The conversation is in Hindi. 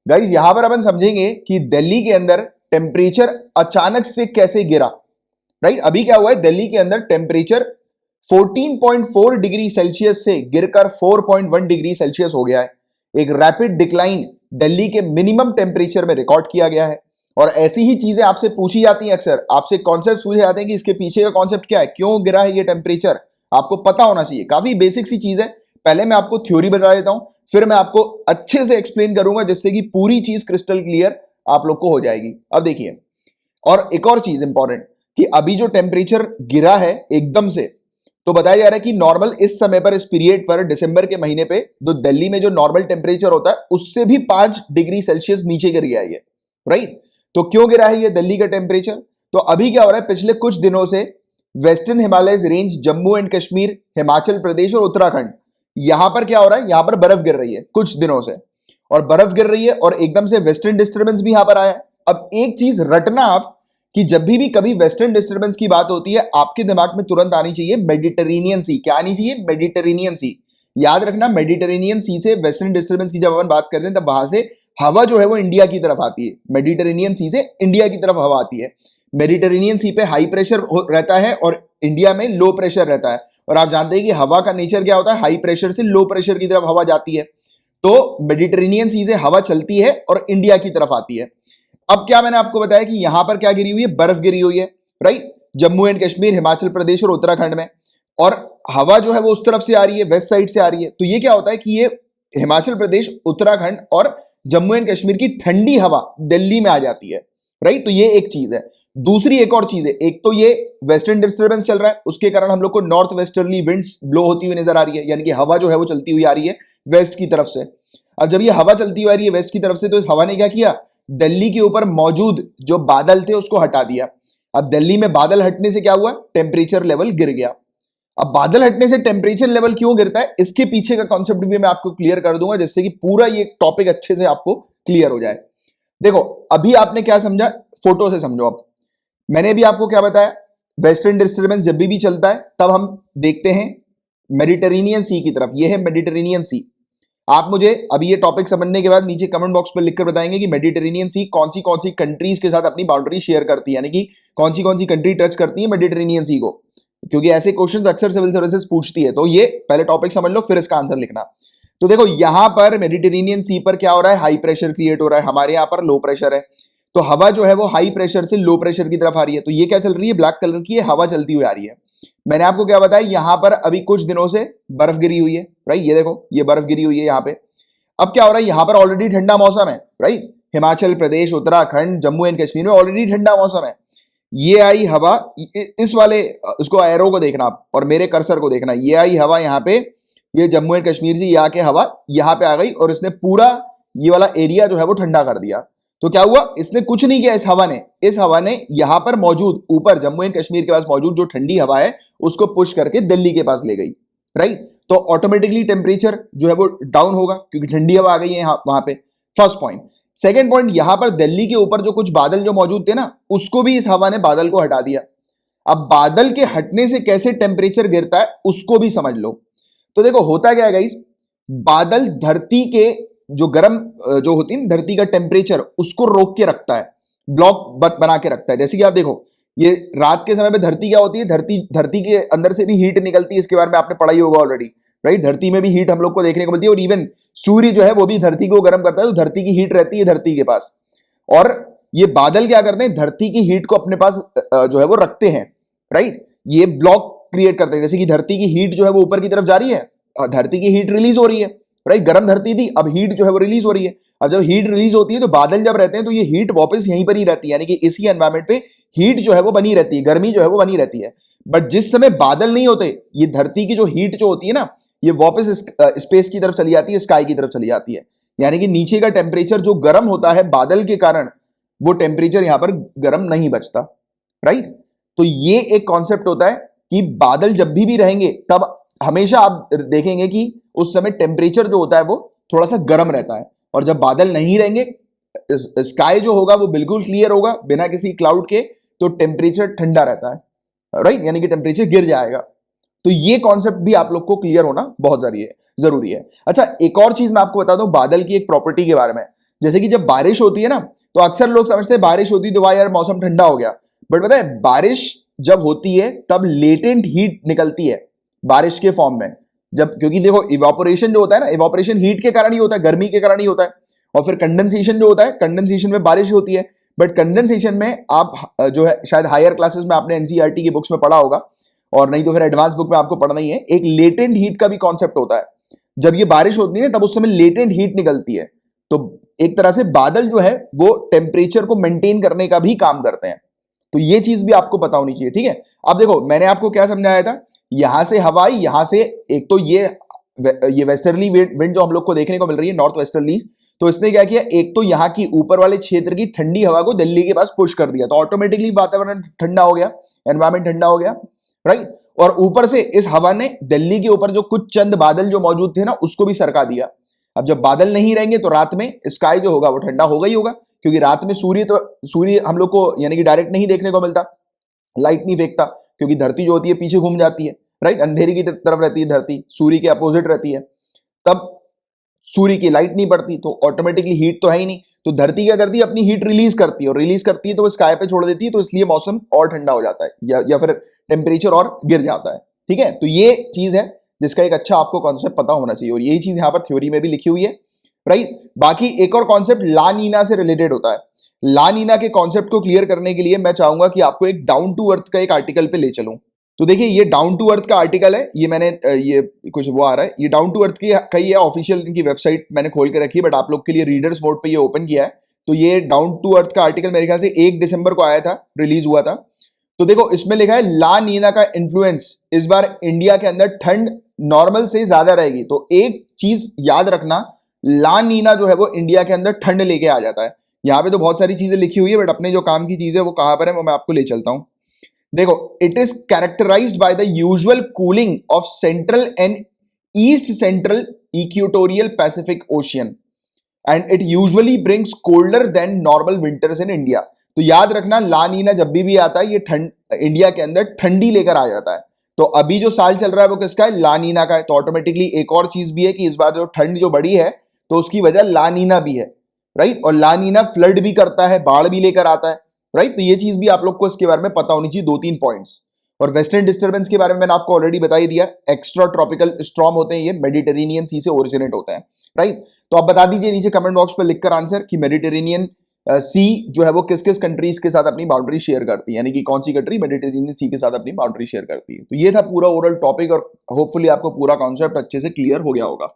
गाइज यहां पर अपन समझेंगे कि दिल्ली के अंदर टेम्परेचर अचानक से कैसे गिरा। राइट, अभी क्या हुआ है, दिल्ली के अंदर टेम्परेचर 14.4 डिग्री सेल्सियस से गिरकर 4.1 डिग्री सेल्सियस हो गया है। एक रैपिड डिक्लाइन दिल्ली के मिनिमम टेम्परेचर में रिकॉर्ड किया गया है। और ऐसी ही चीजें आपसे पूछी जाती हैं, अक्सर आपसे कॉन्सेप्ट पूछे जाते हैं कि इसके पीछे का कॉन्सेप्ट क्या है, क्यों गिरा है ये टेम्परेचर, आपको पता होना चाहिए। काफी बेसिक सी चीज है। पहले मैं आपको थ्योरी बता देता हूं, फिर मैं आपको अच्छे से एक्सप्लेन करूंगा जिससे कि पूरी चीज क्रिस्टल क्लियर आप लोग को हो जाएगी। अब देखिए, और एक और चीज इंपॉर्टेंट कि अभी जो टेम्परेचर गिरा है एकदम से, तो बताया जा रहा है कि नॉर्मल इस समय पर, इस पीरियड पर, दिसंबर के महीने पे तो दिल्ली में जो नॉर्मल टेम्परेचर होता है उससे भी 5 डिग्री सेल्सियस नीचे गिर गया है ये। राइट, तो क्यों गिरा है ये दिल्ली का टेम्परेचर? तो अभी क्या हो रहा है, पिछले कुछ दिनों से western Himalayas range, Jammu and Kashmir, Himachal Pradesh और उत्तराखंड, यहां पर क्या हो रहा है, यहां पर बर्फ गिर रही है कुछ दिनों से, और बर्फ गिर रही है और एकदम से वेस्टर्न डिस्टर्बेंस भी यहां पर आया। अब एक चीज रटना आप कि जब भी कभी वेस्टर्न डिस्टर्बेंस की बात होती है, आपके दिमाग में तुरंत आनी चाहिए मेडिटेरेनियन सी। क्या आनी चाहिए? मेडिटेरेनियन सी। याद रखना, मेडिटेरेनियन सी से वेस्टर्न डिस्टर्बेंस की जब अपन बात करते हैं तब वहां से हवा जो है वो इंडिया की तरफ आती है। मेडिटेरेनियन सी से इंडिया की तरफ हवा आती है। मेडिटेरेनियन सी पे हाई प्रेशर रहता है और इंडिया में लो प्रेशर रहता है। और आप जानते हैं कि हवा का नेचर क्या होता है, हाई प्रेशर से लो प्रेशर की तरफ हवा जाती है। तो मेडिटेरेनियन सी से हवा चलती है और इंडिया की तरफ आती है। अब क्या मैंने आपको बताया कि यहां पर क्या गिरी हुई है, बर्फ गिरी हुई है। राइट, जम्मू एंड कश्मीर, हिमाचल प्रदेश और उत्तराखंड में, और हवा जो है वो उस तरफ से आ रही है, वेस्ट साइड से आ रही है। तो ये क्या होता है कि ये हिमाचल प्रदेश, उत्तराखंड और जम्मू एंड कश्मीर की ठंडी हवा दिल्ली में आ जाती है। राइट, तो ये एक चीज है। दूसरी एक और चीज है, एक तो ये वेस्टर्न डिस्टर्बेंस चल रहा है, उसके कारण हम लोग को नॉर्थ वेस्टर्ली विंड्स ब्लो होती हुई नजर आ रही है, यानी कि हवा जो है वो चलती हुई आ रही है वेस्ट की तरफ से। अब जब ये हवा चलती हुई आ रही है वेस्ट की तरफ से, तो इस हवा ने क्या किया, दिल्ली के ऊपर मौजूद जो बादल थे उसको हटा दिया। अब दिल्ली में बादल हटने से क्या हुआ, टेम्परेचर लेवल गिर गया। अब बादल हटने से टेम्परेचर लेवल क्यों गिरता है, इसके पीछे का कॉन्सेप्ट भी मैं आपको क्लियर कर दूंगा, जिससे कि पूरा ये टॉपिक अच्छे से आपको क्लियर हो जाए। देखो, अभी आपने क्या समझा, फोटो से समझो। अब मैंने भी आपको क्या बताया, वेस्टर्न डिस्टर्बेंस जब भी चलता है तब हम देखते हैं मेडिटेरेनियन सी की तरफ। ये है मेडिटेरेनियन सी। आप मुझे अभी ये टॉपिक समझने के बाद नीचे कमेंट बॉक्स पर लिखकर बताएंगे कि मेडिटेरेनियन सी कौन सी कंट्रीज के साथ अपनी बाउंड्री शेयर करती है, यानी कि कौन सी कंट्री टच करती है मेडिटेरेनियन सी को, क्योंकि ऐसे क्वेश्चंस अक्सर सिविल सर्विसेज पूछती है। तो ये पहले टॉपिक समझ लो, फिर इसका आंसर लिखना। तो देखो, यहां पर मेडिटेरेनियन सी पर क्या हो रहा है, हाई प्रेशर क्रिएट हो रहा है, हमारे यहां पर लो प्रेशर है। तो हवा जो है वो हाई प्रेशर से लो प्रेशर की तरफ आ रही है। तो ये क्या चल रही है, ब्लैक कलर की हवा चलती हुई आ रही है। मैंने आपको क्या बताया, यहां पर अभी कुछ दिनों से बर्फ गिरी हुई है। राइट, ये देखो, ये बर्फ गिरी हुई है यहां पे। अब क्या हो रहा है, यहां पर ऑलरेडी ठंडा मौसम है। राइट, हिमाचल प्रदेश, उत्तराखंड, जम्मू एंड कश्मीर में ऑलरेडी ठंडा मौसम है। ये आई हवा, इस वाले उसको एरो को देखना आप और मेरे कर्सर को देखना। ये आई हवा यहाँ पे, ये जम्मू एंड कश्मीर से ये आके हवा यहाँ पे आ गई और इसने पूरा ये वाला एरिया जो है वो ठंडा कर दिया। तो क्या हुआ, इसने कुछ नहीं किया, इस हवा ने यहाँ पर मौजूद, ऊपर जम्मू एंड कश्मीर के पास मौजूद जो ठंडी हवा है उसको पुश करके दिल्ली के पास ले गई। राइट, तो ऑटोमेटिकली टेम्परेचर जो है वो डाउन होगा क्योंकि ठंडी हवा आ गई है वहां पे। First point. सेकेंड पॉइंट, यहां पर दिल्ली के ऊपर जो कुछ बादल जो मौजूद थे ना, उसको भी इस हवा ने, बादल को हटा दिया। अब बादल के हटने से कैसे टेम्परेचर गिरता है उसको भी समझ लो। तो देखो होता क्या है गाइस, बादल धरती के जो गर्म जो होती है धरती का टेम्परेचर, उसको रोक के रखता है, ब्लॉक बना के रखता है। जैसे कि आप देखो, ये रात के समय पे धरती क्या होती है, धरती के अंदर से भी हीट निकलती है, इसके बारे में आपने पढ़ा ही होगा ऑलरेडी। राइट, धरती में भी हीट हम लोग को देखने को मिलती है, और इवन सूर्य जो है वो भी धरती को गर्म करता है, तो धरती की हीट रहती है धरती के पास। और ये बादल क्या करते हैं, धरती की हीट को अपने पास जो है वो रखते हैं। राइट, ये ब्लॉक क्रिएट करते हैं। जैसे कि धरती की हीट जो है वो ऊपर की तरफ जा रही है, धरती की हीट रिलीज हो रही है। राइट, गर्म धरती थी, अब हीट जो है वो रिलीज हो रही है। अब जब हीट रिलीज होती है तो बादल जब रहते हैं तो ये हीट वापस यहीं पर ही रहती है, यानी कि इसी एनवायरमेंट पे हीट जो है वो बनी रहती है, गर्मी जो है वो बनी रहती है। बट जिस समय बादल नहीं होते, ये धरती की जो हीट जो होती है ना, ये वापस स्पेस की तरफ चली जाती है, स्काई की तरफ चली जाती है। यानी कि नीचे का टेम्परेचर जो गर्म होता है बादल के कारण, वो टेम्परेचर यहां पर गर्म नहीं बचता। राइट, तो ये एक कॉन्सेप्ट होता है कि बादल जब भी रहेंगे तब हमेशा आप देखेंगे कि उस समय टेम्परेचर जो होता है वो थोड़ा सा गर्म रहता है, और जब बादल नहीं रहेंगे, स्काई जो होगा वो बिल्कुल क्लियर होगा बिना किसी क्लाउड के, तो टेम्परेचर ठंडा रहता है। राइट, यानी कि टेम्परेचर गिर जाएगा। तो ये कॉन्सेप्ट भी आप लोग को क्लियर होना बहुत जरूरी है। अच्छा, एक और चीज मैं आपको बता दूं बादल की एक प्रॉपर्टी के बारे में। जैसे कि जब बारिश होती है ना, तो अक्सर लोग समझते हैं बारिश होती है तो भाई यार मौसम ठंडा हो गया, बट पता है बारिश जब होती है तब लेटेंट हीट निकलती है बारिश के फॉर्म में। जब, क्योंकि देखो इवापोरेशन जो होता है ना, इवापोरेशन हीट के कारण ही होता है, गर्मी के कारण ही होता है। और फिर कंडेंसेशन जो होता है, कंडेंसेशन में बारिश होती है, बट कंडेंसेशन में आप जो है शायद हायर क्लासेस में आपने एनसीईआरटी की बुक्स में पढ़ा होगा, और नहीं तो फिर एडवांस बुक में आपको पढ़ना ही है, एक लेटेंट हीट का भी कॉन्सेप्ट होता है। जब ये बारिश होती है ना तब उस समय लेटेंट हीट निकलती है, तो एक तरह से बादल जो है वो टेम्परेचर को मेंटेन करने का भी काम करते हैं। तो ये चीज भी आपको पता होनी चाहिए, ठीक है। अब देखो मैंने आपको क्या समझाया था, यहां से हवा, यहां से एक तो ये वेस्टर्ली विंड जो हम लोग को देखने को मिल रही है, नॉर्थ वेस्टर्ली, तो इसने क्या किया, एक तो यहां की ऊपर वाले क्षेत्र की ठंडी हवा को दिल्ली के पास पुश कर दिया, तो ऑटोमेटिकली वातावरण ठंडा हो गया, एनवायरमेंट ठंडा हो गया, राइट। और ऊपर से इस हवा ने दिल्ली के ऊपर जो कुछ चंद बादल जो मौजूद थे ना उसको भी सरका दिया। अब जब बादल नहीं रहेंगे तो रात में स्काई जो होगा वो ठंडा होगा ही होगा, क्योंकि रात में सूर्य हम लोग को यानी कि डायरेक्ट नहीं देखने को मिलता, लाइट नहीं फेंकता, क्योंकि धरती जो होती है पीछे घूम जाती है, राइट, अंधेरी की तरफ रहती है धरती, सूर्य के अपोजिट रहती है, तब सूर्य की लाइट नहीं पड़ती तो ऑटोमेटिकली हीट तो है ही नहीं, तो धरती क्या करती है, अपनी हीट रिलीज करती है, और रिलीज करती है तो वो स्काई पे छोड़ देती है, तो इसलिए मौसम और ठंडा हो जाता है, या फिर टेम्परेचर और गिर जाता है, ठीक है। तो ये चीज है जिसका एक अच्छा आपको कॉन्सेप्ट पता होना चाहिए, और यही चीज यहां पर थ्योरी में भी लिखी हुई है, राइट। बाकी एक और कॉन्सेप्ट ला नीना से रिलेटेड होता है। ला नीना के कॉन्सेप्ट को क्लियर करने के लिए मैं चाहूंगा कि आपको एक डाउन टू अर्थ का एक आर्टिकल पे ले चलूं। तो देखिए ये डाउन टू अर्थ का आर्टिकल है, ये मैंने ये कुछ वो आ रहा है, ये डाउन टू अर्थ की कई है, ऑफिशियल इनकी वेबसाइट मैंने खोल के रखी है, बट आप लोग के लिए रीडर्स मोड पे ये ओपन किया है। तो ये डाउन टू अर्थ का आर्टिकल मेरे ख्याल से 1 दिसंबर को आया था, रिलीज हुआ था। तो देखो इसमें लिखा है ला नीना का इन्फ्लुएंस इस बार इंडिया के अंदर ठंड नॉर्मल से ज्यादा रहेगी। तो एक चीज याद रखना, ला नीना जो है वो इंडिया के अंदर ठंड लेके आ जाता है। यहाँ पे तो बहुत सारी चीजें लिखी हुई है, बट अपने जो काम की चीज है वो कहां पर है वो मैं आपको ले चलता हूं। देखो, it is characterized by the usual cooling of central and east central equatorial Pacific ocean and it usually brings colder than normal winters in India. तो याद रखना ला नीना जब भी आता है ये ठंड इंडिया के अंदर ठंडी लेकर आ जाता है। तो अभी जो साल चल रहा है वो किसका है, ला नीना का है। तो ऑटोमेटिकली एक और चीज भी है कि इस बार जो ठंड जो बढ़ी है तो उसकी वजह ला नीना भी है, राइट। और ला नीना फ्लड भी करता है, बाढ़ भी लेकर आता है, राइट। तो ये चीज भी आप लोग को इसके बारे में पता होनी चाहिए, 2-3 पॉइंट्स। और वेस्टर्न डिस्टर्बेंस के बारे में मैंने आपको ऑलरेडी बता ही दिया, एक्स्ट्रा ट्रॉपिकल स्टॉर्म होते हैं, ये मेडिटेरेनियन सी से ओरिजिनेट होते हैं, राइट। तो आप बता दीजिए नीचे कमेंट बॉक्स पर लिखकर आंसर कि मेडिटेरेनियन सी जो है वो किस किस कंट्रीज के साथ अपनी बाउंड्री शेयर करती है, यानी कि कौन सी कंट्री मेडिटेरेनियन सी के साथ अपनी बाउंड्री शेयर करती है। तो ये था पूरा ओवरऑल टॉपिक, और होपफुली आपको पूरा कॉन्सेप्ट अच्छे से क्लियर हो गया होगा।